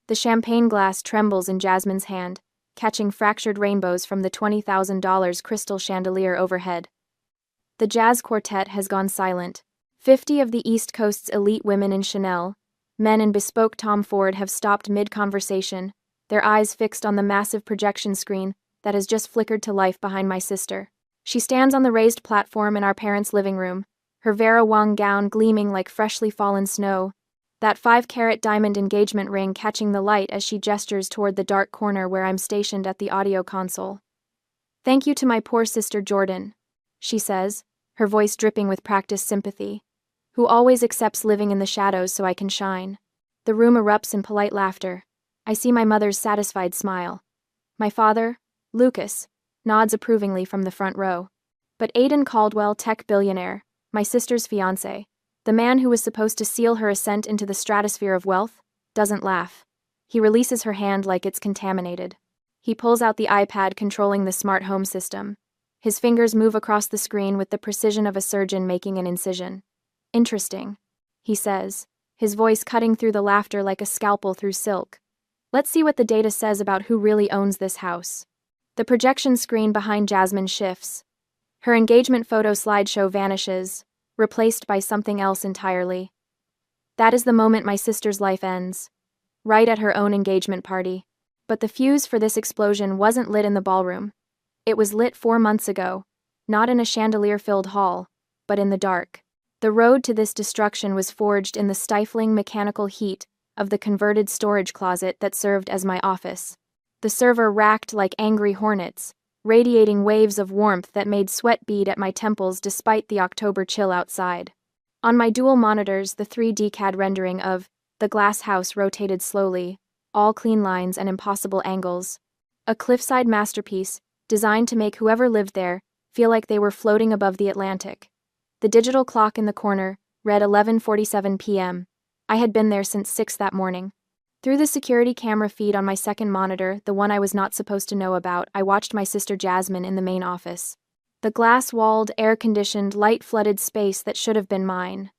The champagne glass trembles in Jasmine's hand, catching fractured rainbows from the $20,000 crystal chandelier overhead. The jazz quartet has gone silent. 50 of the East Coast's elite women in Chanel, men in bespoke Tom Ford have stopped mid-conversation, their eyes fixed on the massive projection screen that has just flickered to life behind my sister. She stands on the raised platform in our parents' living room, her Vera Wang gown gleaming like freshly fallen snow, that 5-carat diamond engagement ring catching the light as she gestures toward the dark corner where I'm stationed at the audio console. "Thank you to my poor sister Jordan," she says, her voice dripping with practiced sympathy, "who always accepts living in the shadows so I can shine." The room erupts in polite laughter. I see my mother's satisfied smile. My father, Lucas, nods approvingly from the front row. But Aidan Caldwell, tech billionaire, my sister's fiancé, the man who was supposed to seal her ascent into the stratosphere of wealth, doesn't laugh. He releases her hand like it's contaminated. He pulls out the iPad controlling the smart home system. His fingers move across the screen with the precision of a surgeon making an incision. "Interesting," he says, his voice cutting through the laughter like a scalpel through silk. "Let's see what the data says about who really owns this house." The projection screen behind Jasmine shifts. Her engagement photo slideshow vanishes, replaced by something else entirely. That is the moment my sister's life ends. Right at her own engagement party. But the fuse for this explosion wasn't lit in the ballroom. It was lit 4 months ago, not in a chandelier-filled hall, but in the dark. The road to this destruction was forged in the stifling mechanical heat of the converted storage closet that served as my office. The server racked like angry hornets, radiating waves of warmth that made sweat bead at my temples despite the October chill outside. On my dual monitors, the 3D CAD rendering of the glass house rotated slowly, all clean lines and impossible angles. A cliffside masterpiece, designed to make whoever lived there feel like they were floating above the Atlantic. The digital clock in the corner read 11:47 p.m. I had been there since 6 that morning. Through the security camera feed on my second monitor, the one I was not supposed to know about, I watched my sister Jasmine in the main office. The glass-walled, air-conditioned, light-flooded space that should have been mine.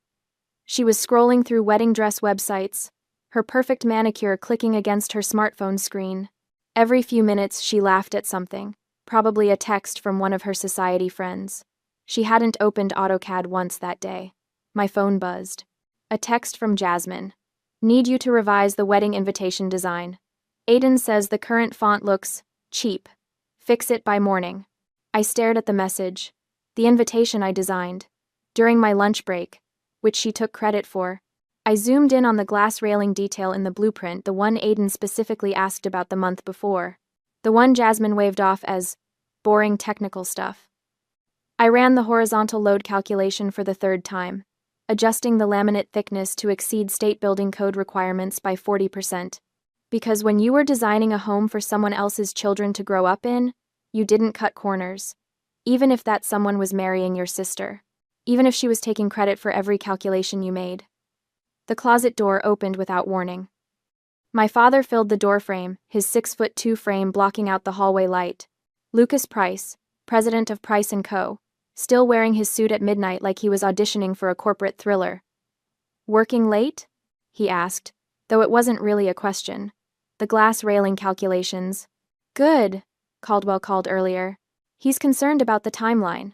She was scrolling through wedding dress websites, her perfect manicure clicking against her smartphone screen. Every few minutes she laughed at something, probably a text from one of her society friends. She hadn't opened AutoCAD once that day. My phone buzzed. A text from Jasmine. "Need you to revise the wedding invitation design. Aidan says the current font looks cheap. Fix it by morning." I stared at the message. The invitation I designed. During my lunch break, which she took credit for. I zoomed in on the glass railing detail in the blueprint, the one Aidan specifically asked about the month before. The one Jasmine waved off as boring technical stuff. I ran the horizontal load calculation for the 3rd time, adjusting the laminate thickness to exceed state building code requirements by 40%. Because when you were designing a home for someone else's children to grow up in, you didn't cut corners. Even if that someone was marrying your sister. Even if she was taking credit for every calculation you made. The closet door opened without warning. My father filled the doorframe, his 6'2" frame blocking out the hallway light. Lucas Price, president of Price & Co., still wearing his suit at midnight like he was auditioning for a corporate thriller. "Working late?" he asked, though it wasn't really a question. The glass railing calculations. "Good," Caldwell called earlier. "He's concerned about the timeline."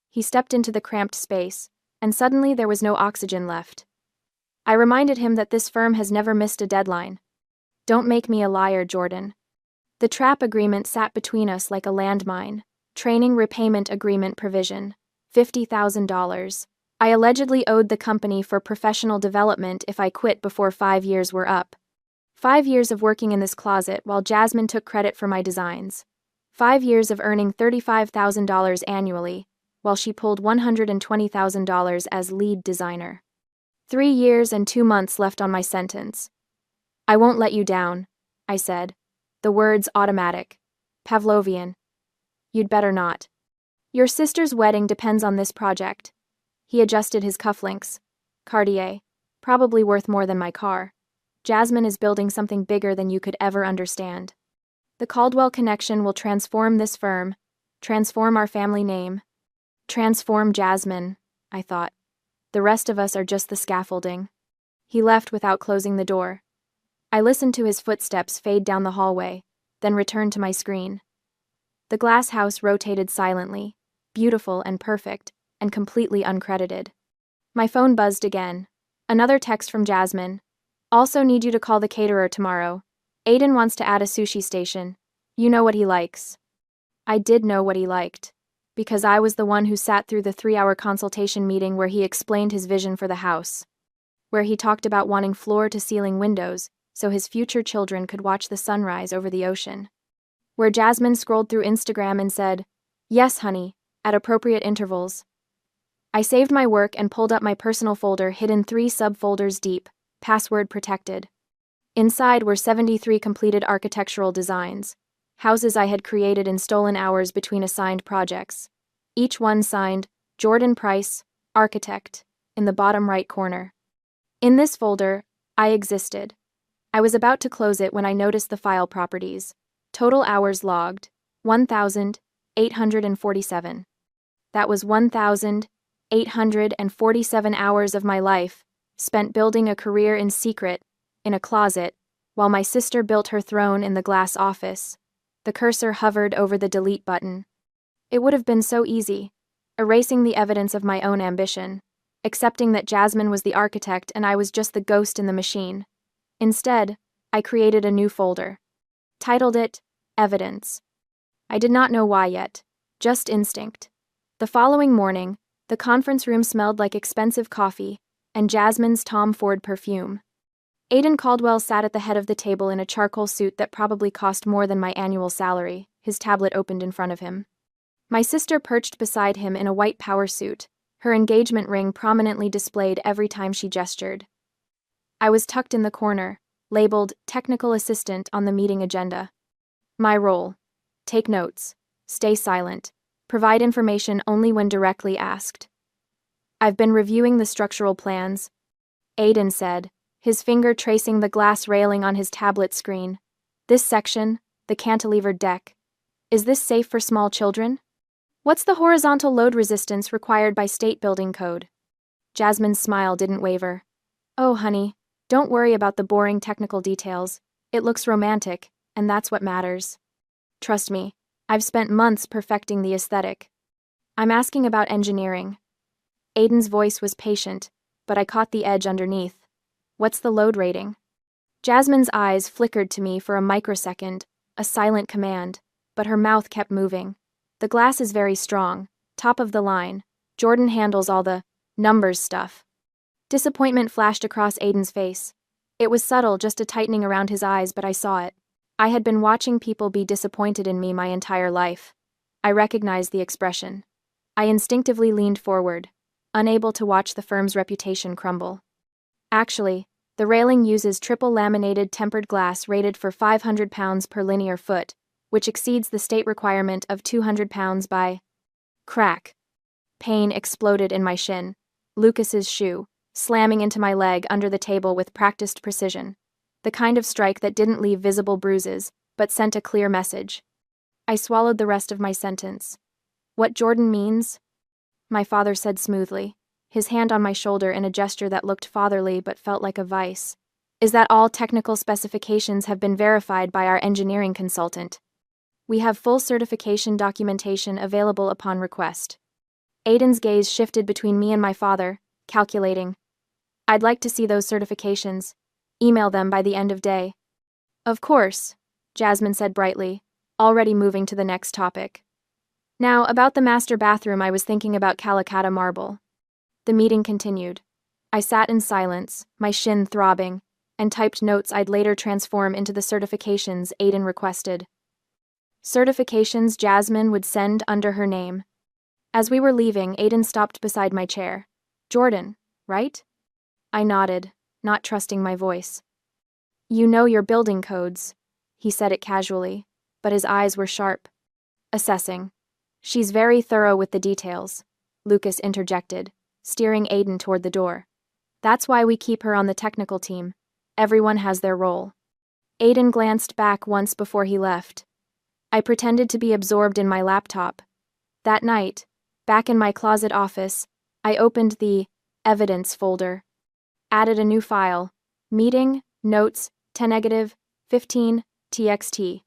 He stepped into the cramped space, and suddenly there was no oxygen left. I reminded him that this firm has never missed a deadline. "Don't make me a liar, Jordan." The trap agreement sat between us like a landmine. Training repayment agreement provision. $50,000. I allegedly owed the company for professional development if I quit before 5 years were up. 5 years of working in this closet while Jasmine took credit for my designs. 5 years of earning $35,000 annually, while she pulled $120,000 as lead designer. 3 years and 2 months left on my sentence. "I won't let you down," I said. The words automatic. Pavlovian. "You'd better not. Your sister's wedding depends on this project." He adjusted his cufflinks. "Cartier. Probably worth more than my car. Jasmine is building something bigger than you could ever understand. The Caldwell connection will transform this firm, transform our family name. Transform Jasmine," I thought. "The rest of us are just the scaffolding." He left without closing the door. I listened to his footsteps fade down the hallway, then returned to my screen. The glass house rotated silently, beautiful and perfect, and completely uncredited. My phone buzzed again. Another text from Jasmine. Also need you to call the caterer tomorrow. Aiden wants to add a sushi station. You know what he likes. I did know what he liked, because I was the one who sat through the 3-hour consultation meeting where he explained his vision for the house, where he talked about wanting floor-to-ceiling windows so his future children could watch the sunrise over the ocean, where Jasmine scrolled through Instagram and said, "Yes, honey," at appropriate intervals. I saved my work and pulled up my personal folder hidden 3 subfolders deep, password protected. Inside were 73 completed architectural designs, houses I had created in stolen hours between assigned projects. Each one signed, Jordan Price, Architect, in the bottom right corner. In this folder, I existed. I was about to close it when I noticed the file properties. Total hours logged, 1,847. That was 1,847 hours of my life, spent building a career in secret, in a closet, while my sister built her throne in the glass office. The cursor hovered over the delete button. It would have been so easy, erasing the evidence of my own ambition, accepting that Jasmine was the architect and I was just the ghost in the machine. Instead, I created a new folder. Titled it, Evidence. I did not know why yet, just instinct. The following morning, the conference room smelled like expensive coffee and Jasmine's Tom Ford perfume. Aiden Caldwell sat at the head of the table in a charcoal suit that probably cost more than my annual salary, his tablet opened in front of him. My sister perched beside him in a white power suit, her engagement ring prominently displayed every time she gestured. I was tucked in the corner, labeled Technical Assistant on the meeting agenda. My role: take notes, stay silent, provide information only when directly asked. I've been reviewing the structural plans, Aiden said, his finger tracing the glass railing on his tablet screen. This section, the cantilevered deck. Is this safe for small children? What's the horizontal load resistance required by state building code? Jasmine's smile didn't waver. Oh, honey, don't worry about the boring technical details. It looks romantic, and that's what matters. Trust me, I've spent months perfecting the aesthetic. I'm asking about engineering. Aiden's voice was patient, but I caught the edge underneath. What's the load rating? Jasmine's eyes flickered to me for a microsecond, a silent command, but her mouth kept moving. The glass is very strong, top of the line. Jordan handles all the numbers stuff. Disappointment flashed across Aiden's face. It was subtle, just a tightening around his eyes, but I saw it. I had been watching people be disappointed in me my entire life. I recognized the expression. I instinctively leaned forward, unable to watch the firm's reputation crumble. Actually, the railing uses triple laminated tempered glass rated for 500 pounds per linear foot, which exceeds the state requirement of 200 pounds by... Crack. Pain exploded in my shin. Lucas's shoe, slamming into my leg under the table with practiced precision. The kind of strike that didn't leave visible bruises, but sent a clear message. I swallowed the rest of my sentence. What Jordan means? My father said smoothly, his hand on my shoulder in a gesture that looked fatherly but felt like a vice, is that all technical specifications have been verified by our engineering consultant. We have full certification documentation available upon request. Aiden's gaze shifted between me and my father, calculating. I'd like to see those certifications. Email them by the end of day. Of course, Jasmine said brightly, already moving to the next topic. Now, about the master bathroom, I was thinking about Calicut marble. The meeting continued. I sat in silence, my shin throbbing, and typed notes I'd later transform into the certifications Aiden requested. Certifications Jasmine would send under her name. As we were leaving, Aiden stopped beside my chair. Jordan, right? I nodded, not trusting my voice. You know your building codes, he said it casually, but his eyes were sharp. Assessing. She's very thorough with the details, Lucas interjected, steering Aiden toward the door. That's why we keep her on the technical team. Everyone has their role. Aiden glanced back once before he left. I pretended to be absorbed in my laptop. That night, back in my closet office, I opened the evidence folder, added a new file, meeting, notes, 10 15 txt.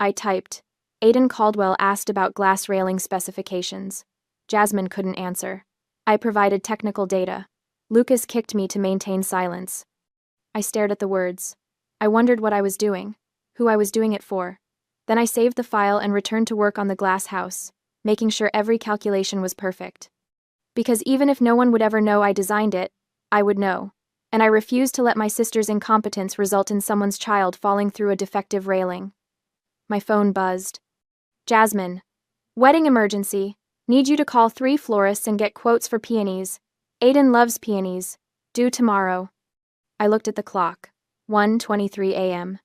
I typed. Aiden Caldwell asked about glass railing specifications. Jasmine couldn't answer. I provided technical data. Lucas kicked me to maintain silence. I stared at the words. I wondered what I was doing, who I was doing it for. Then I saved the file and returned to work on the glass house, making sure every calculation was perfect. Because even if no one would ever know I designed it, I would know. And I refused to let my sister's incompetence result in someone's child falling through a defective railing. My phone buzzed. Jasmine. Wedding emergency. Need you to call 3 florists and get quotes for peonies. Aiden loves peonies. Due tomorrow. I looked at the clock. 1:23 a.m.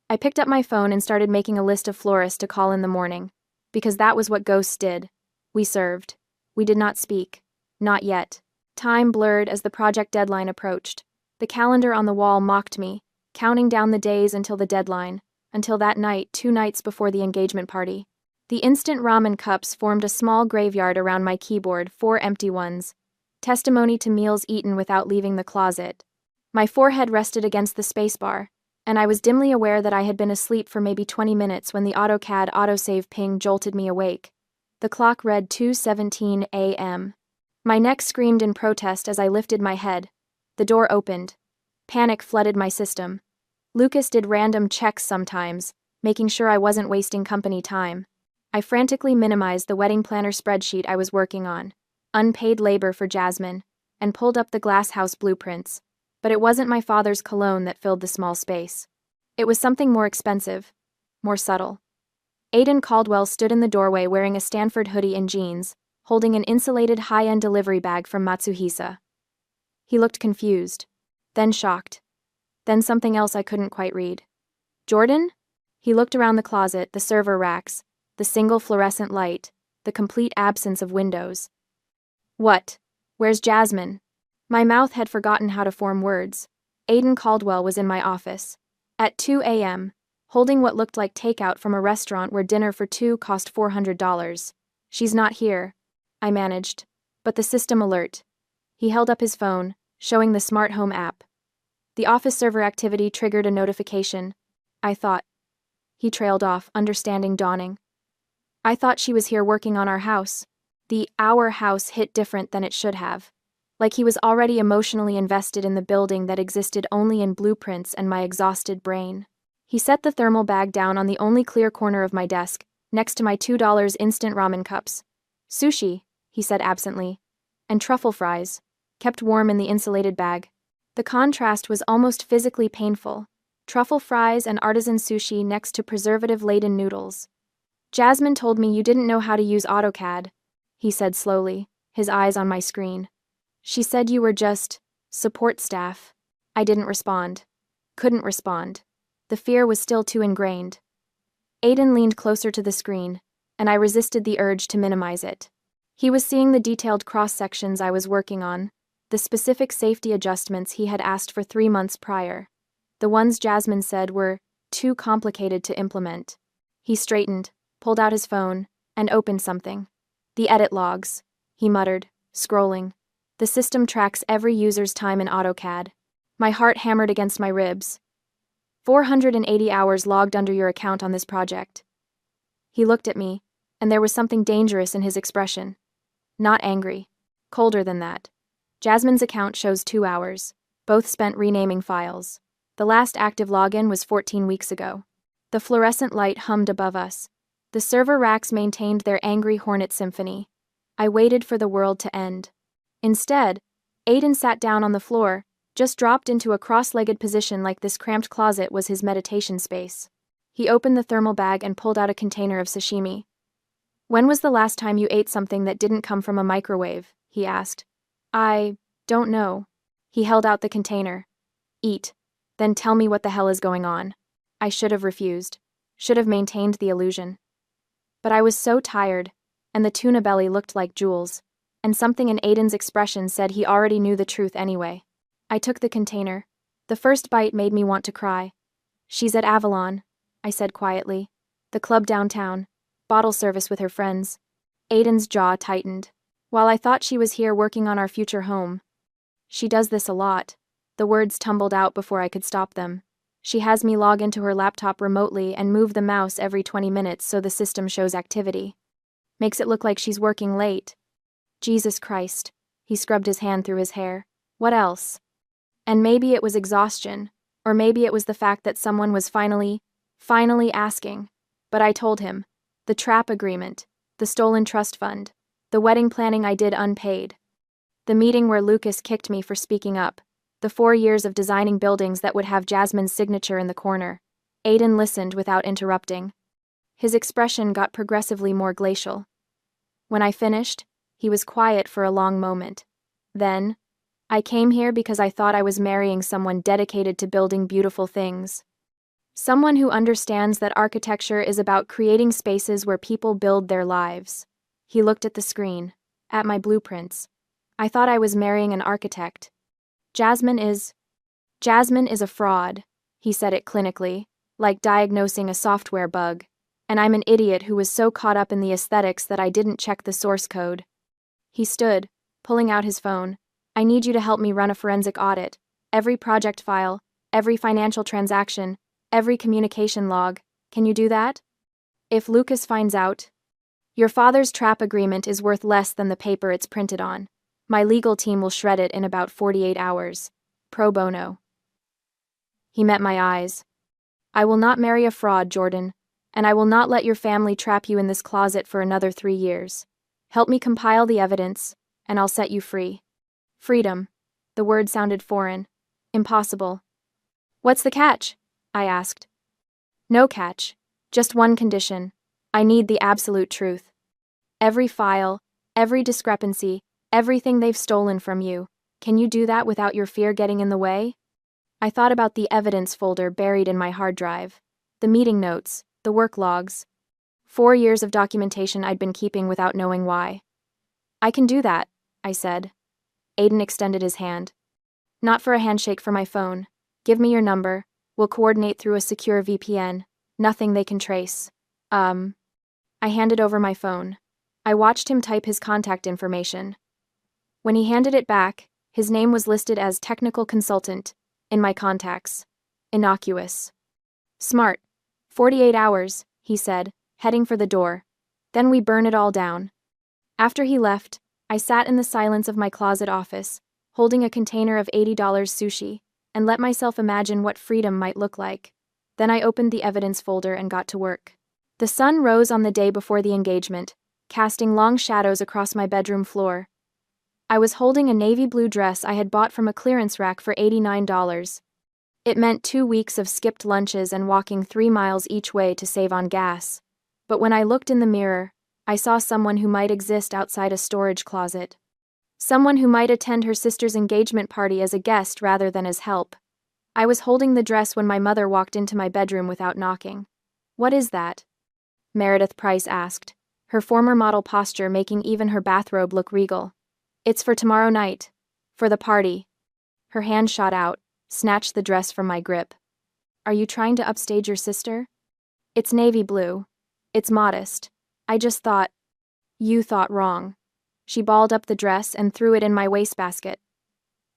I picked up my phone and started making a list of florists to call in the morning. Because that was what ghosts did. We served. We did not speak. Not yet. Time blurred as the project deadline approached. The calendar on the wall mocked me, counting down the days until the deadline, until that night, 2 nights before the engagement party. The instant ramen cups formed a small graveyard around my keyboard, 4 empty ones. Testimony to meals eaten without leaving the closet. My forehead rested against the spacebar, and I was dimly aware that I had been asleep for maybe 20 minutes when the AutoCAD autosave ping jolted me awake. The clock read 2:17 a.m. My neck screamed in protest as I lifted my head. The door opened. Panic flooded my system. Lucas did random checks sometimes, making sure I wasn't wasting company time. I frantically minimized the wedding planner spreadsheet I was working on, unpaid labor for Jasmine, and pulled up the glass house blueprints. But it wasn't my father's cologne that filled the small space. It was something more expensive, more subtle. Aiden Caldwell stood in the doorway wearing a Stanford hoodie and jeans, holding an insulated high-end delivery bag from Matsuhisa. He looked confused, then shocked, then something else I couldn't quite read. Jordan? He looked around the closet, the server racks, the single fluorescent light, the complete absence of windows. What? Where's Jasmine? My mouth had forgotten how to form words. Aiden Caldwell was in my office. At 2 a.m., holding what looked like takeout from a restaurant where dinner for 2 cost $400. She's not here, I managed. But the system alert. He held up his phone, showing the smart home app. The office server activity triggered a notification. I thought. He trailed off, understanding dawning. I thought she was here working on our house. The "our house" hit different than it should have. Like he was already emotionally invested in the building that existed only in blueprints and my exhausted brain. He set the thermal bag down on the only clear corner of my desk, next to my $2 instant ramen cups. Sushi, he said absently, and truffle fries, kept warm in the insulated bag. The contrast was almost physically painful. Truffle fries and artisan sushi next to preservative-laden noodles. Jasmine told me you didn't know how to use AutoCAD, he said slowly, his eyes on my screen. She said you were just support staff. I didn't respond. Couldn't respond. The fear was still too ingrained. Aiden leaned closer to the screen, and I resisted the urge to minimize it. He was seeing the detailed cross-sections I was working on, the specific safety adjustments he had asked for 3 months prior. The ones Jasmine said were too complicated to implement. He straightened, pulled out his phone, and opened something. The edit logs, he muttered, scrolling. The system tracks every user's time in AutoCAD. My heart hammered against my ribs. 480 hours logged under your account on this project. He looked at me, and there was something dangerous in his expression. Not angry. Colder than that. Jasmine's account shows 2 hours, both spent renaming files. The last active login was 14 weeks ago. The fluorescent light hummed above us. The server racks maintained their angry hornet symphony. I waited for the world to end. Instead, Aiden sat down on the floor, just dropped into a cross-legged position like this cramped closet was his meditation space. He opened the thermal bag and pulled out a container of sashimi. When was the last time you ate something that didn't come from a microwave? He asked. I don't know. He held out the container. Eat. Then tell me what the hell is going on. I should have refused. Should have maintained the illusion. But I was so tired, and the tuna belly looked like jewels, and something in Aiden's expression said he already knew the truth anyway. I took the container. The first bite made me want to cry. She's at Avalon, I said quietly. The club downtown. Bottle service with her friends. Aiden's jaw tightened. While I thought she was here working on our future home. She does this a lot. The words tumbled out before I could stop them. She has me log into her laptop remotely and move the mouse every 20 minutes so the system shows activity. Makes it look like she's working late. Jesus Christ. He scrubbed his hand through his hair. What else? And maybe it was exhaustion, or maybe it was the fact that someone was finally asking. But I told him. The trap agreement, the stolen trust fund, the wedding planning I did unpaid. The meeting where Lucas kicked me for speaking up, the 4 years of designing buildings that would have Jasmine's signature in the corner. Aiden listened without interrupting. His expression got progressively more glacial. When I finished, he was quiet for a long moment. Then, I came here because I thought I was marrying someone dedicated to building beautiful things. Someone who understands that architecture is about creating spaces where people build their lives. He looked at the screen, at my blueprints. I thought I was marrying an architect. Jasmine is a fraud, he said it clinically, like diagnosing a software bug. And I'm an idiot who was so caught up in the aesthetics that I didn't check the source code. He stood, pulling out his phone. I need you to help me run a forensic audit. Every project file, every financial transaction, every communication log. Can you do that? If Lucas finds out, your father's trap agreement is worth less than the paper it's printed on. My legal team will shred it in about 48 hours. Pro bono. He met my eyes. I will not marry a fraud, Jordan, and I will not let your family trap you in this closet for another 3 years. Help me compile the evidence, and I'll set you free. Freedom. The word sounded foreign. Impossible. What's the catch? I asked. No catch. Just one condition. I need the absolute truth. Every file, every discrepancy, everything they've stolen from you. Can you do that without your fear getting in the way? I thought about the evidence folder buried in my hard drive. The meeting notes, the work logs. 4 years of documentation I'd been keeping without knowing why. I can do that, I said. Aiden extended his hand. Not for a handshake for my phone. Give me your number. We'll coordinate through a secure VPN. Nothing they can trace. I handed over my phone. I watched him type his contact information. When he handed it back, his name was listed as technical consultant in my contacts. Innocuous. Smart. 48 hours, he said, heading for the door. Then we burn it all down. After he left, I sat in the silence of my closet office, holding a container of $80 sushi, and let myself imagine what freedom might look like. Then I opened the evidence folder and got to work. The sun rose on the day before the engagement, casting long shadows across my bedroom floor. I was holding a navy blue dress I had bought from a clearance rack for $89. It meant 2 weeks of skipped lunches and walking 3 miles each way to save on gas. But when I looked in the mirror, I saw someone who might exist outside a storage closet. Someone who might attend her sister's engagement party as a guest rather than as help. I was holding the dress when my mother walked into my bedroom without knocking. What is that? Meredith Price asked, her former model posture making even her bathrobe look regal. It's for tomorrow night. For the party. Her hand shot out, snatched the dress from my grip. Are you trying to upstage your sister? It's navy blue. It's modest. I just thought. You thought wrong. She balled up the dress and threw it in my wastebasket.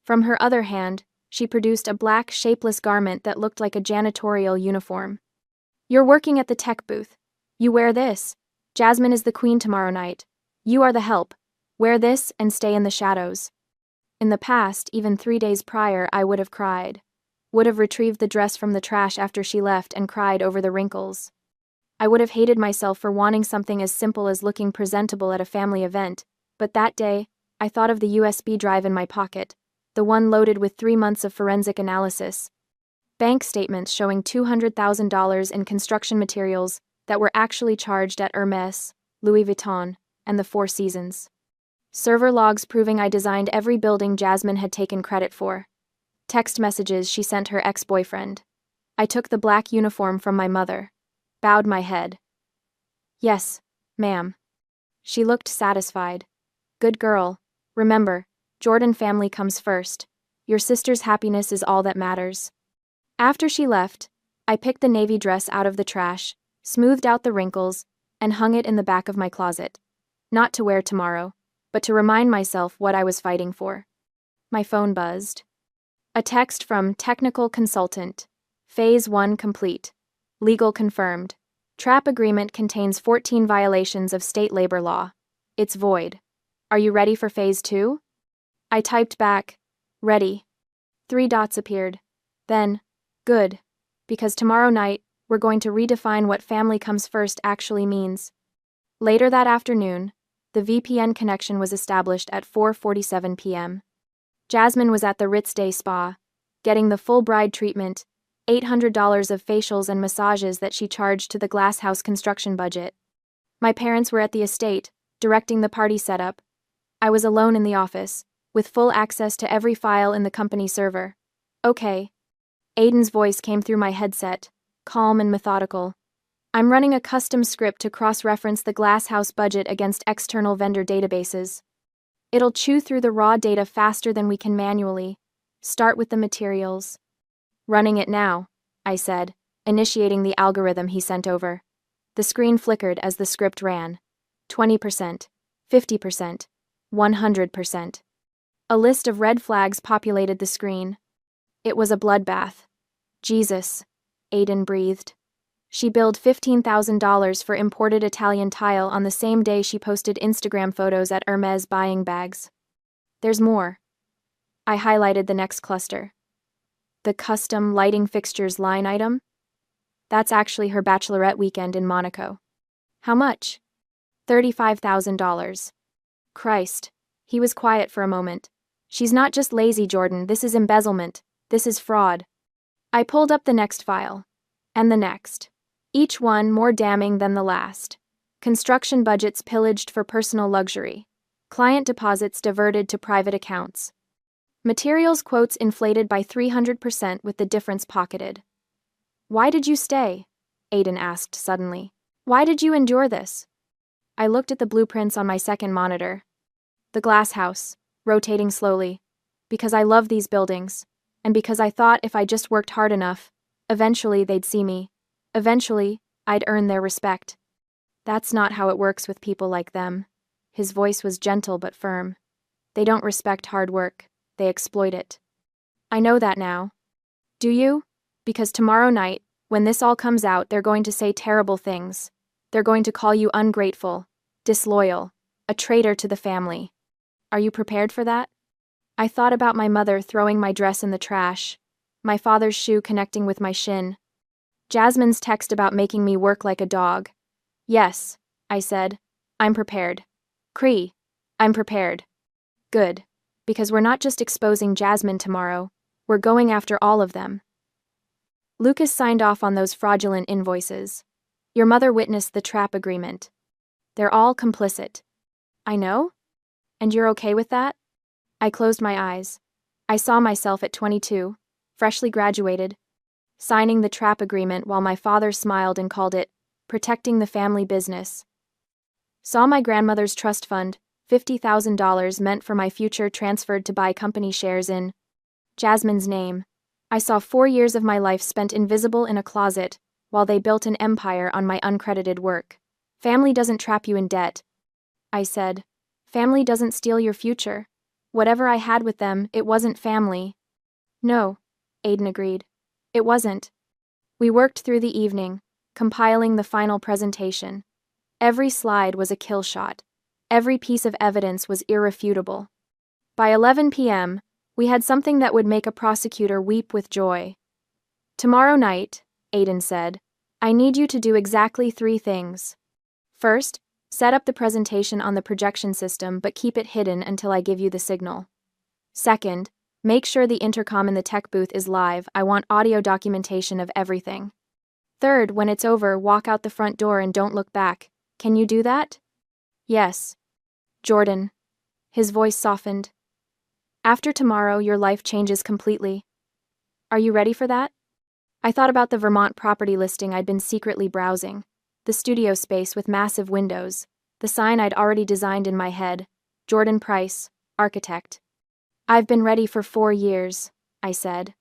From her other hand, she produced a black, shapeless garment that looked like a janitorial uniform. You're working at the tech booth. You wear this. Jasmine is the queen tomorrow night. You are the help. Wear this and stay in the shadows. In the past, even 3 days prior, I would have cried. Would have retrieved the dress from the trash after she left and cried over the wrinkles. I would have hated myself for wanting something as simple as looking presentable at a family event, but that day, I thought of the USB drive in my pocket, the one loaded with 3 months of forensic analysis. Bank statements showing $200,000 in construction materials that were actually charged at Hermes, Louis Vuitton, and the Four Seasons. Server logs proving I designed every building Jasmine had taken credit for. Text messages she sent her ex-boyfriend. I took the black uniform from my mother. Bowed my head. Yes, ma'am. She looked satisfied. Good girl. Remember, Jordan family comes first. Your sister's happiness is all that matters. After she left, I picked the navy dress out of the trash, smoothed out the wrinkles, and hung it in the back of my closet. Not to wear tomorrow, but to remind myself what I was fighting for. My phone buzzed. A text from technical consultant. Phase 1 complete. Legal confirmed. Trap agreement contains 14 violations of state labor law. It's void. Are you ready for Phase 2? I typed back, ready. 3 dots appeared. Then, good. Because tomorrow night, we're going to redefine what family comes first actually means. Later that afternoon, the VPN connection was established at 4:47 p.m. Jasmine was at the Ritz Day Spa, getting the full bride treatment, $800 of facials and massages that she charged to the Glass House construction budget. My parents were at the estate, directing the party setup. I was alone in the office, with full access to every file in the company server. Okay. Aiden's voice came through my headset, calm and methodical. I'm running a custom script to cross-reference the Glass House budget against external vendor databases. It'll chew through the raw data faster than we can manually. Start with the materials. Running it now, I said, initiating the algorithm he sent over. The screen flickered as the script ran. 20%, 50%, 100%. A list of red flags populated the screen. It was a bloodbath. Jesus, Aiden breathed. She billed $15,000 for imported Italian tile on the same day she posted Instagram photos at Hermes buying bags. There's more. I highlighted the next cluster. The custom lighting fixtures line item? That's actually her bachelorette weekend in Monaco. How much? $35,000. Christ. He was quiet for a moment. She's not just lazy, Jordan, this is embezzlement. This is fraud. I pulled up the next file. And the next. Each one more damning than the last. Construction budgets pillaged for personal luxury. Client deposits diverted to private accounts. Materials quotes inflated by 300% with the difference pocketed. Why did you stay? Aiden asked suddenly. Why did you endure this? I looked at the blueprints on my second monitor. The glass house, rotating slowly. Because I love these buildings. And because I thought if I just worked hard enough, eventually they'd see me. Eventually, I'd earn their respect. That's not how it works with people like them. His voice was gentle but firm. They don't respect hard work. They exploit it. I know that now. Do you? Because tomorrow night, when this all comes out, they're going to say terrible things. They're going to call you ungrateful, disloyal, a traitor to the family. Are you prepared for that? I thought about my mother throwing my dress in the trash, my father's shoe connecting with my shin, Jasmine's text about making me work like a dog. Yes, I said. I'm prepared. Cree, I'm prepared. Good. Because we're not just exposing Jasmine tomorrow, we're going after all of them. Lucas signed off on those fraudulent invoices. Your mother witnessed the trap agreement. They're all complicit. I know? And you're okay with that? I closed my eyes. I saw myself at 22, freshly graduated, signing the trap agreement while my father smiled and called it, protecting the family business. Saw my grandmother's trust fund, $50,000 meant for my future transferred to buy company shares in Jasmine's name. I saw 4 years of my life spent invisible in a closet, while they built an empire on my uncredited work. Family doesn't trap you in debt. I said. Family doesn't steal your future. Whatever I had with them, it wasn't family. No, Aiden agreed. It wasn't. We worked through the evening, compiling the final presentation. Every slide was a kill shot. Every piece of evidence was irrefutable. By 11 p.m., we had something that would make a prosecutor weep with joy. Tomorrow night, Aiden said, I need you to do exactly 3 things. First, set up the presentation on the projection system but keep it hidden until I give you the signal. Second, make sure the intercom in the tech booth is live. I want audio documentation of everything. Third, when it's over, walk out the front door and don't look back. Can you do that? Yes. Jordan. His voice softened. After tomorrow, your life changes completely. Are you ready for that? I thought about the Vermont property listing I'd been secretly browsing. The studio space with massive windows. The sign I'd already designed in my head. Jordan Price, architect. I've been ready for 4 years, I said.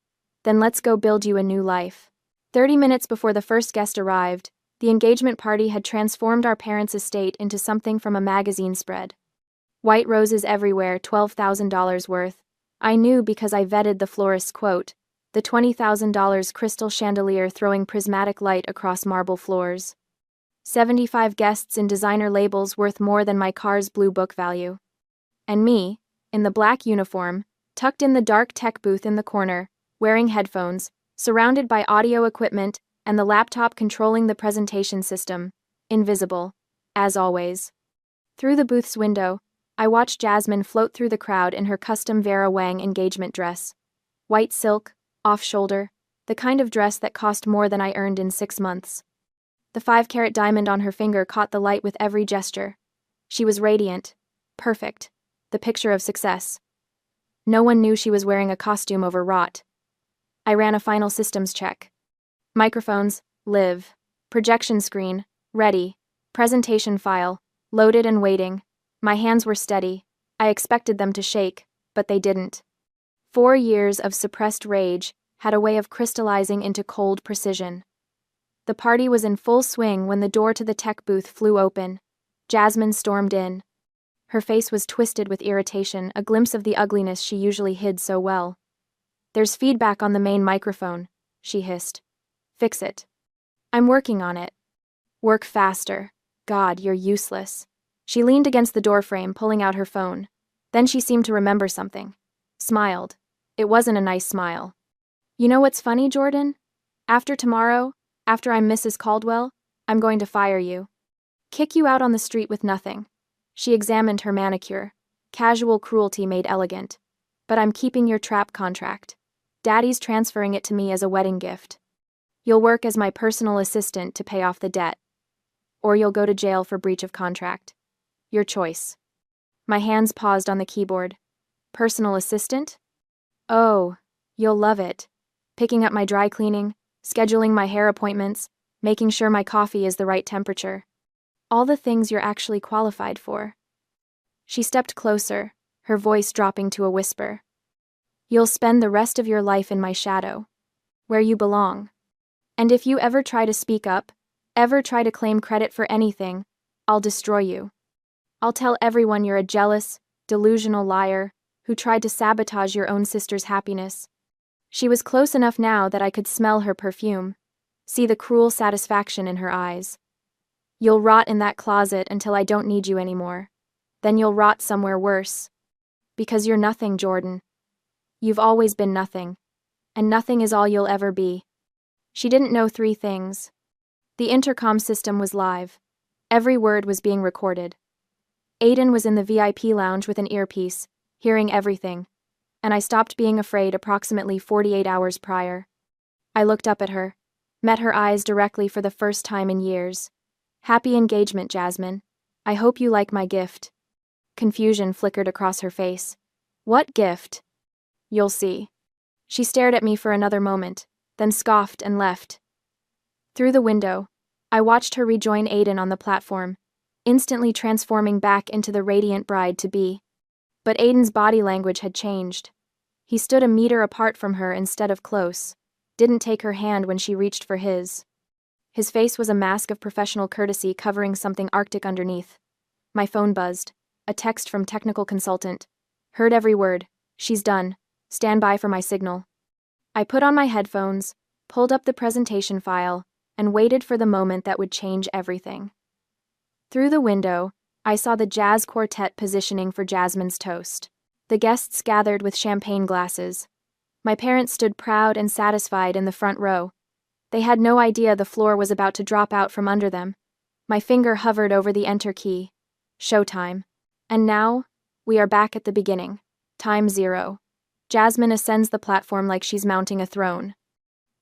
Then let's go build you a new life. 30 minutes before the first guest arrived, the engagement party had transformed our parents' estate into something from a magazine spread. White roses everywhere, $12,000 worth. I knew because I vetted the florist's quote. the $20,000 crystal chandelier throwing prismatic light across marble floors. 75 guests in designer labels worth more than my car's blue book value. And me, in the black uniform, tucked in the dark tech booth in the corner, wearing headphones, surrounded by audio equipment and the laptop controlling the presentation system, invisible, as always. Through the booth's window, I watched Jasmine float through the crowd in her custom Vera Wang engagement dress. White silk, off-shoulder, the kind of dress that cost more than I earned in 6 months. The 5-carat diamond on her finger caught the light with every gesture. She was radiant, perfect, the picture of success. No one knew she was wearing a costume overwrought. I ran a final systems check. Microphones, live. Projection screen, ready. Presentation file, loaded and waiting. My hands were steady. I expected them to shake, but they didn't. 4 years of suppressed rage had a way of crystallizing into cold precision. The party was in full swing when the door to the tech booth flew open. Jasmine stormed in. Her face was twisted with irritation, a glimpse of the ugliness she usually hid so well. "There's feedback on the main microphone," she hissed. "Fix it." "I'm working on it." "Work faster. God, you're useless." She leaned against the doorframe, pulling out her phone. Then she seemed to remember something. Smiled. It wasn't a nice smile. "You know what's funny, Jordan? After tomorrow, after I'm Mrs. Caldwell, I'm going to fire you. Kick you out on the street with nothing." She examined her manicure. Casual cruelty made elegant. "But I'm keeping your trap contract. Daddy's transferring it to me as a wedding gift. You'll work as my personal assistant to pay off the debt. Or you'll go to jail for breach of contract. Your choice." My hands paused on the keyboard. Personal assistant? Oh, you'll love it. Picking up my dry cleaning, scheduling my hair appointments, making sure my coffee is the right temperature. All the things you're actually qualified for. She stepped closer, her voice dropping to a whisper. "You'll spend the rest of your life in my shadow, where you belong. And if you ever try to speak up, ever try to claim credit for anything, I'll destroy you. I'll tell everyone you're a jealous, delusional liar who tried to sabotage your own sister's happiness." She was close enough now that I could smell her perfume, see the cruel satisfaction in her eyes. "You'll rot in that closet until I don't need you anymore. Then you'll rot somewhere worse. Because you're nothing, Jordan. You've always been nothing. And nothing is all you'll ever be." She didn't know 3 things. The intercom system was live. Every word was being recorded. Aiden was in the VIP lounge with an earpiece, hearing everything, and I stopped being afraid approximately 48 hours prior. I looked up at her, met her eyes directly for the first time in years. "Happy engagement, Jasmine. I hope you like my gift." Confusion flickered across her face. "What gift?" "You'll see." She stared at me for another moment, then scoffed and left. Through the window, I watched her rejoin Aiden on the platform, instantly transforming back into the radiant bride-to-be. But Aiden's body language had changed. He stood a meter apart from her instead of close, didn't take her hand when she reached for his. His face was a mask of professional courtesy covering something arctic underneath. My phone buzzed. A text from technical consultant. "Heard every word. She's done. Stand by for my signal." I put on my headphones, pulled up the presentation file, and waited for the moment that would change everything. Through the window, I saw the jazz quartet positioning for Jasmine's toast. The guests gathered with champagne glasses. My parents stood proud and satisfied in the front row. They had no idea the floor was about to drop out from under them. My finger hovered over the enter key. Showtime. And now, we are back at the beginning. Time 0. Jasmine ascends the platform like she's mounting a throne.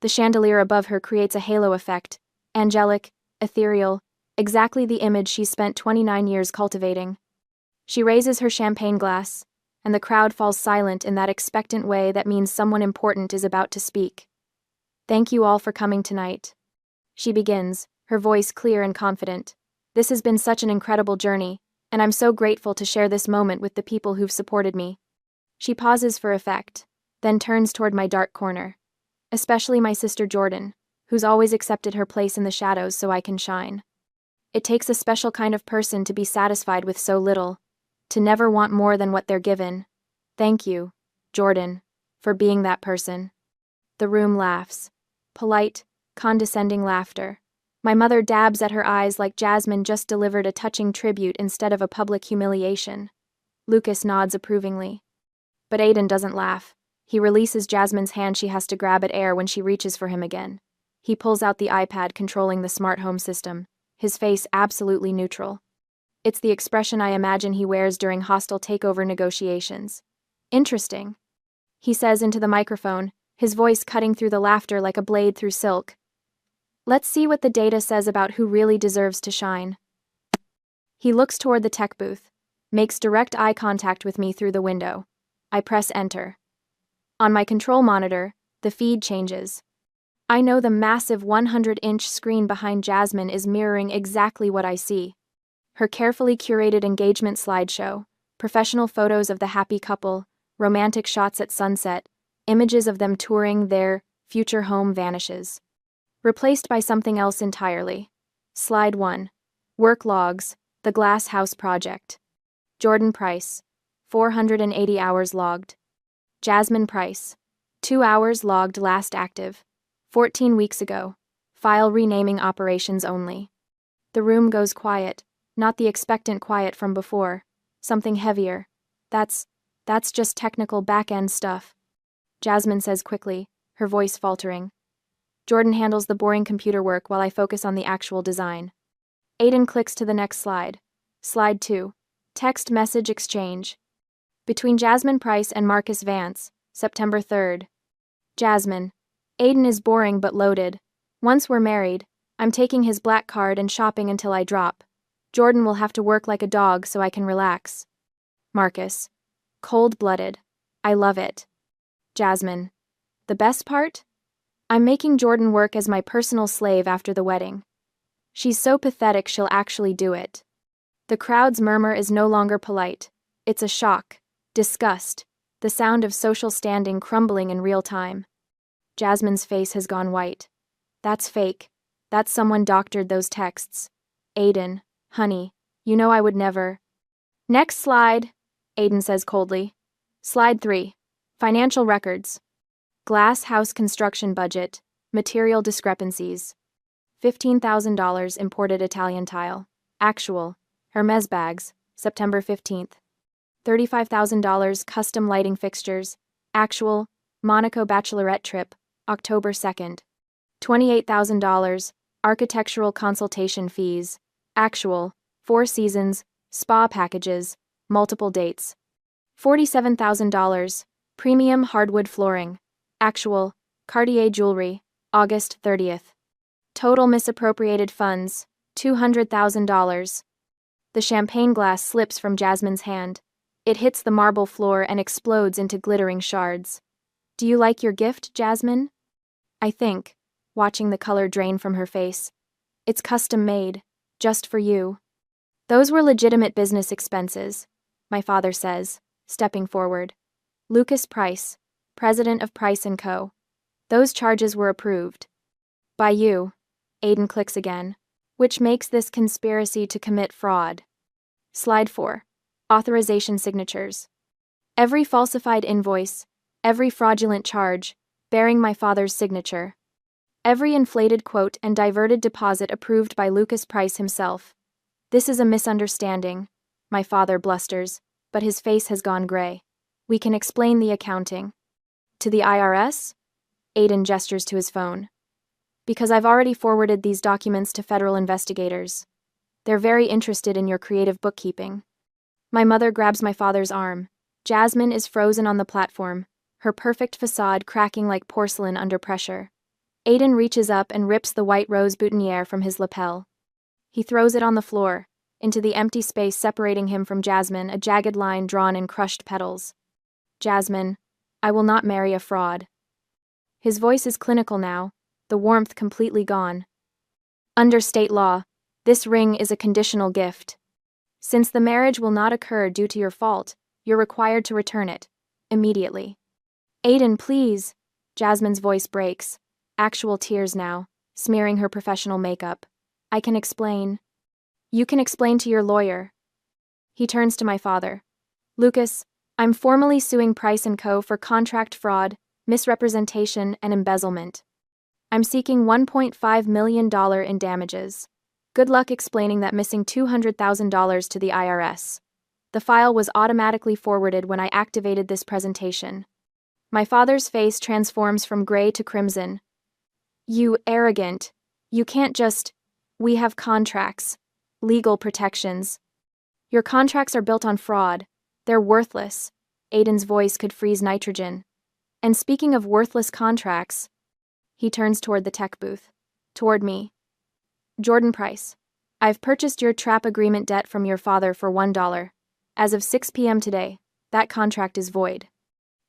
The chandelier above her creates a halo effect, angelic, ethereal, exactly the image she spent 29 years cultivating. She raises her champagne glass, and the crowd falls silent in that expectant way that means someone important is about to speak. "Thank you all for coming tonight." She begins, her voice clear and confident. "This has been such an incredible journey, and I'm so grateful to share this moment with the people who've supported me." She pauses for effect, then turns toward my dark corner. Especially my sister Jordan, who's always accepted her place in the shadows so I can shine. It takes a special kind of person to be satisfied with so little, to never want more than what they're given. Thank you, Jordan, for being that person. The room laughs. Polite, condescending laughter. My mother dabs at her eyes like Jasmine just delivered a touching tribute instead of a public humiliation. Lucas nods approvingly. But Aiden doesn't laugh. He releases Jasmine's hand. She has to grab at air when she reaches for him again. He pulls out the iPad controlling the smart home system, his face absolutely neutral. It's the expression I imagine he wears during hostile takeover negotiations. Interesting, he says into the microphone, his voice cutting through the laughter like a blade through silk. Let's see what the data says about who really deserves to shine. He looks toward the tech booth, makes direct eye contact with me through the window. I press enter. On my control monitor, the feed changes. I know the massive 100-inch screen behind Jasmine is mirroring exactly what I see. Her carefully curated engagement slideshow, professional photos of the happy couple, romantic shots at sunset, images of them touring their future home vanishes. Replaced by something else entirely. Slide 1. Work logs, the Glass House Project. Jordan Price, 480 hours logged. Jasmine Price, 2 hours logged last active. 14 weeks ago. File renaming operations only. The room goes quiet, not the expectant quiet from before. Something heavier. That's just technical back-end stuff. Jasmine says quickly, her voice faltering. Jordan handles the boring computer work while I focus on the actual design. Aiden clicks to the next slide. Slide 2. Text message exchange. Between Jasmine Price and Marcus Vance, September 3rd. Jasmine. Aiden is boring but loaded. Once we're married, I'm taking his black card and shopping until I drop. Jordan will have to work like a dog so I can relax. Marcus. Cold-blooded. I love it. Jasmine. The best part? I'm making Jordan work as my personal slave after the wedding. She's so pathetic she'll actually do it. The crowd's murmur is no longer polite. It's a shock, disgust, the sound of social standing crumbling in real time. Jasmine's face has gone white. That's fake. That's someone doctored those texts. Aiden, honey, you know I would never. Next slide, Aiden says coldly. Slide 3. Financial records. Glass house construction budget. Material discrepancies. $15,000 imported Italian tile. Actual. Hermes bags. September 15th. $35,000 custom lighting fixtures. Actual. Monaco bachelorette trip. October 2nd. $28,000 architectural consultation fees. Actual. 4 seasons. Spa packages. Multiple dates. $47,000 premium hardwood flooring. Actual. Cartier jewelry. August 30th. Total misappropriated funds. $200,000. The champagne glass slips from Jasmine's hand. It hits the marble floor and explodes into glittering shards. Do you like your gift, Jasmine? I think, watching the color drain from her face. It's custom made, just for you. Those were legitimate business expenses, my father says, stepping forward. Lucas Price, president of Price & Co. Those charges were approved. By you. Aiden clicks again, which makes this conspiracy to commit fraud. Slide 4. Authorization signatures. Every falsified invoice, every fraudulent charge, bearing my father's signature. Every inflated quote and diverted deposit approved by Lucas Price himself. This is a misunderstanding, my father blusters, but his face has gone gray. We can explain the accounting. To the IRS? Aiden gestures to his phone. Because I've already forwarded these documents to federal investigators. They're very interested in your creative bookkeeping. My mother grabs my father's arm. Jasmine is frozen on the platform, her perfect facade cracking like porcelain under pressure. Aiden reaches up and rips the white rose boutonniere from his lapel. He throws it on the floor, into the empty space separating him from Jasmine, a jagged line drawn in crushed petals. Jasmine, I will not marry a fraud. His voice is clinical now, the warmth completely gone. Under state law, this ring is a conditional gift. Since the marriage will not occur due to your fault, you're required to return it, immediately. Aiden, please. Jasmine's voice breaks, actual tears now, smearing her professional makeup. I can explain. You can explain to your lawyer. He turns to my father. Lucas, I'm formally suing Price & Co. for contract fraud, misrepresentation, and embezzlement. I'm seeking $1.5 million in damages. Good luck explaining that missing $200,000 to the IRS. The file was automatically forwarded when I activated this presentation. My father's face transforms from gray to crimson. You arrogant. You can't just. We have contracts. Legal protections. Your contracts are built on fraud. They're worthless. Aiden's voice could freeze nitrogen. And speaking of worthless contracts, he turns toward the tech booth. Toward me. Jordan Price. I've purchased your trap agreement debt from your father for $1. As of 6 p.m. today, that contract is void.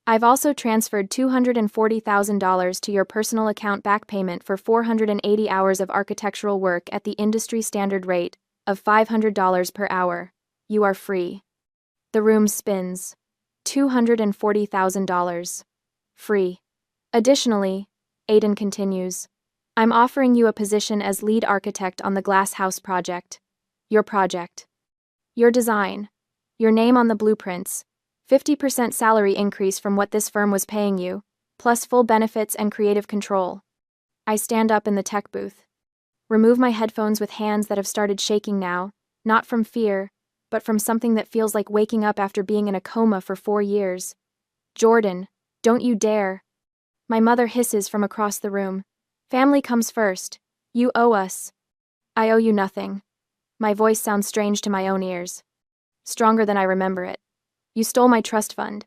I've also transferred $240,000 to your personal account back payment for 480 hours of architectural work at the industry standard rate of $500 per hour. You are free. The room spins. $240,000. Free. Additionally, Aiden continues, I'm offering you a position as lead architect on the Glass House project. Your project. Your design. Your name on the blueprints. 50% salary increase from what this firm was paying you, plus full benefits and creative control. I stand up in the tech booth. Remove my headphones with hands that have started shaking now, not from fear, but from something that feels like waking up after being in a coma for 4 years. Jordan, don't you dare. My mother hisses from across the room. Family comes first. You owe us. I owe you nothing. My voice sounds strange to my own ears. Stronger than I remember it. You stole my trust fund.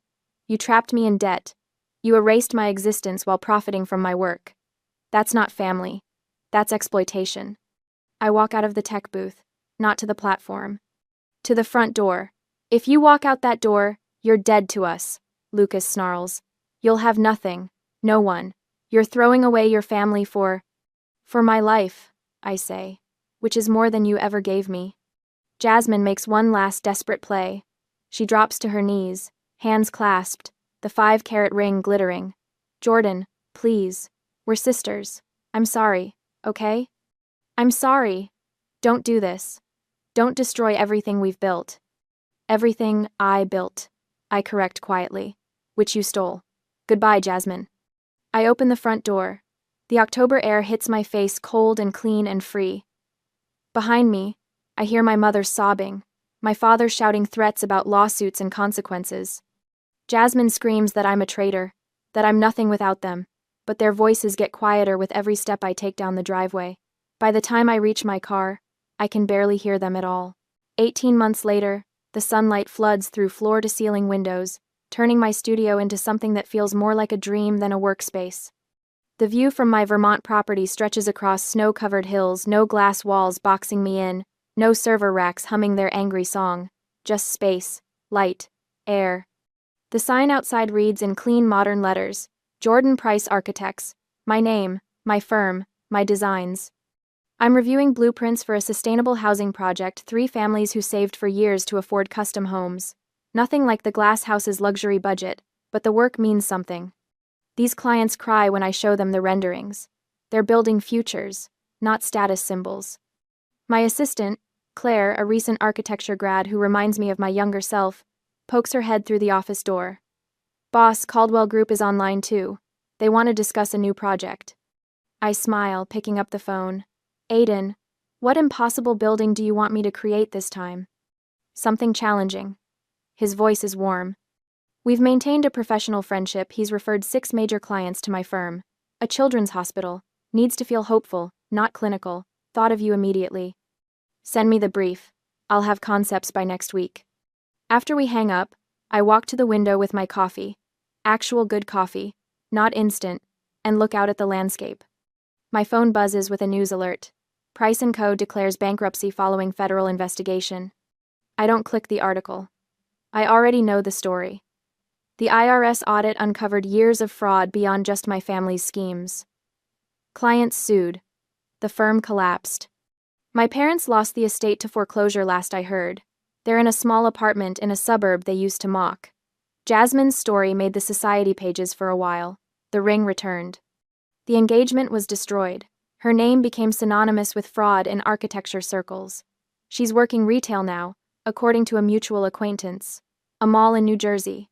You trapped me in debt. You erased my existence while profiting from my work. That's not family. That's exploitation. I walk out of the tech booth, not to the platform. To the front door. If you walk out that door, you're dead to us, Lucas snarls. You'll have nothing. No one. You're throwing away your family for my life, I say, which is more than you ever gave me. Jasmine makes one last desperate play. She drops to her knees, hands clasped, the 5-carat ring glittering. Jordan, please. We're sisters. I'm sorry, okay? I'm sorry. Don't do this. Don't destroy everything we've built. Everything I built, I correct quietly, which you stole. Goodbye, Jasmine. I open the front door. The October air hits my face cold and clean and free. Behind me, I hear my mother sobbing, my father shouting threats about lawsuits and consequences. Jasmine screams that I'm a traitor, that I'm nothing without them, but their voices get quieter with every step I take down the driveway. By the time I reach my car, I can barely hear them at all. 18 months later, the sunlight floods through floor-to-ceiling windows, turning my studio into something that feels more like a dream than a workspace. The view from my Vermont property stretches across snow-covered hills, no glass walls boxing me in, no server racks humming their angry song, just space, light, air. The sign outside reads in clean modern letters, Jordan Price Architects, my name, my firm, my designs. I'm reviewing blueprints for a sustainable housing project, 3 families who saved for years to afford custom homes. Nothing like the Glass House's luxury budget, but the work means something. These clients cry when I show them the renderings. They're building futures, not status symbols. My assistant, Claire, a recent architecture grad who reminds me of my younger self, pokes her head through the office door. Boss, Caldwell Group is online too. They want to discuss a new project. I smile, picking up the phone. Aiden, what impossible building do you want me to create this time? Something challenging. His voice is warm. We've maintained a professional friendship. He's referred 6 major clients to my firm. A children's hospital. Needs to feel hopeful, not clinical. Thought of you immediately. Send me the brief. I'll have concepts by next week. After we hang up, I walk to the window with my coffee. Actual good coffee, not instant, and look out at the landscape. My phone buzzes with a news alert. Price & Co. declares bankruptcy following federal investigation. I don't click the article. I already know the story. The IRS audit uncovered years of fraud beyond just my family's schemes. Clients sued. The firm collapsed. My parents lost the estate to foreclosure last I heard. They're in a small apartment in a suburb they used to mock. Jasmine's story made the society pages for a while. The ring returned. The engagement was destroyed. Her name became synonymous with fraud in architecture circles. She's working retail now, according to a mutual acquaintance. A mall in New Jersey.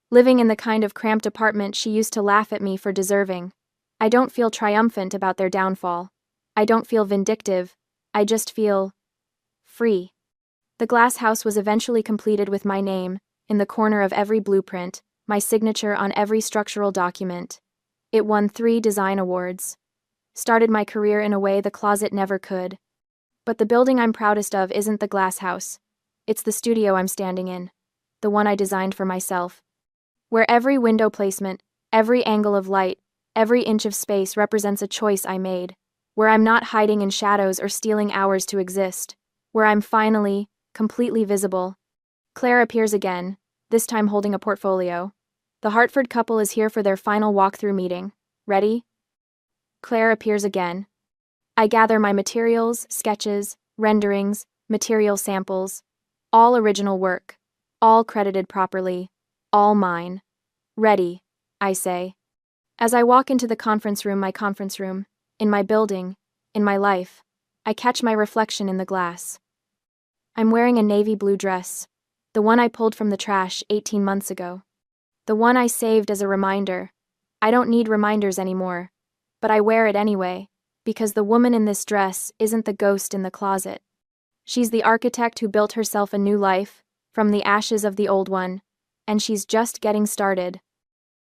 living in the kind of cramped apartment she used to laugh at me for deserving. I don't feel triumphant about their downfall. I don't feel vindictive. I just feel free. The glass house was eventually completed with my name, in the corner of every blueprint, my signature on every structural document. It won 3 design awards. Started my career in a way the closet never could. But the building I'm proudest of isn't the glass house. It's the studio I'm standing in. The one I designed for myself. Where every window placement, every angle of light, every inch of space represents a choice I made. Where I'm not hiding in shadows or stealing hours to exist. Where I'm finally, completely visible. Claire appears again, this time holding a portfolio. The Hartford couple is here for their final walkthrough meeting. Ready? Claire appears again. I gather my materials, sketches, renderings, material samples. All original work. All credited properly. All mine. Ready, I say. As I walk into the conference room, in my building, in my life, I catch my reflection in the glass. I'm wearing a navy blue dress, the one I pulled from the trash 18 months ago. The one I saved as a reminder. I don't need reminders anymore, but I wear it anyway, because the woman in this dress isn't the ghost in the closet. She's the architect who built herself a new life, from the ashes of the old one, and she's just getting started.